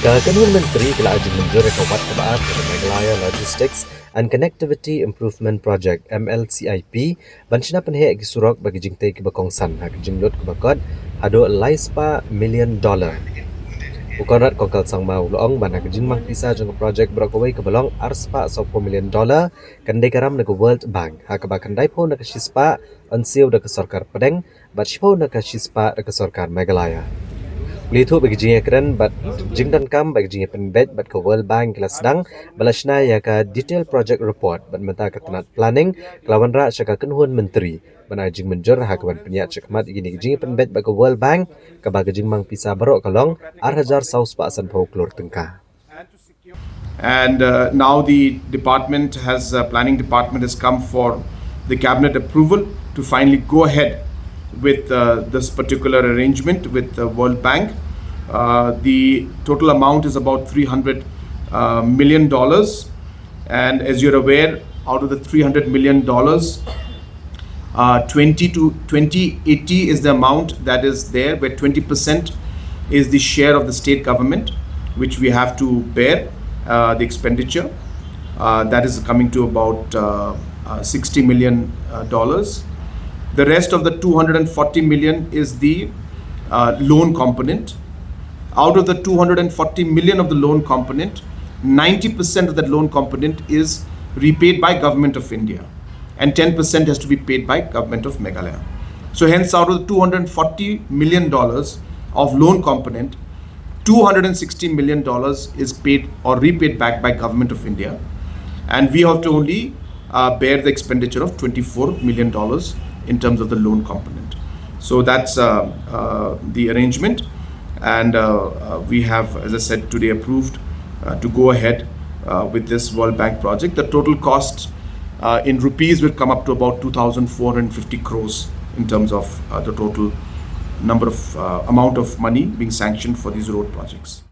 Kakanun Menteri kala ajin menjur kawat kebaat ke Meghalaya Logistics and Connectivity Improvement Project MLCIP banchina Pynheh gi surok bagi Jingtei ke Kongsan hak jinglut ke bakot hado $1 million. Ukonrat kongkal sang mau loong bana ke jingmang pisa jong project brokawai ke belong arspa $10 million kandai karam na ke World Bank hak bakandai po na ke shispa ansiu na ke Sorkar Pedeng bat shipo na ke shispa na ke Sorkar Meghalaya. Litu bagi jingnya keren bat jingdan kam bagi jingnya penbet bat ke World Bank kelas sedang balasna ya ka detail project report bat menta ke tenat planning kelawan ra syaka kenhuan menteri bana jing menjur hakaban penyak cekmat gini jingnya penbet bat ke World Bank ke bagi jing mang pisa barok kalong arhajar saus paksan folklor tengkah. And now the department has planning department has come for the cabinet approval to finally go ahead with this particular arrangement with the World Bank. The total amount is about $300 million, and as you're aware, out of the $300 million, 2080 is the amount that is there, where 20% is the share of the state government, which we have to bear the expenditure. That is coming to about $60 million. The rest of the $240 million is the loan component. Out of the $240 million of the loan component, 90% of that loan component is repaid by Government of India, and 10% has to be paid by Government of Meghalaya. So hence, out of the $240 million of loan component, $260 million is paid or repaid back by Government of India, and we have to only bear the expenditure of $24 million in terms of the loan component. So that's the arrangement, and we have, as I said, today approved to go ahead with this World Bank project. The total cost in rupees will come up to about 2,450 crores in terms of the total number of amount of money being sanctioned for these road projects.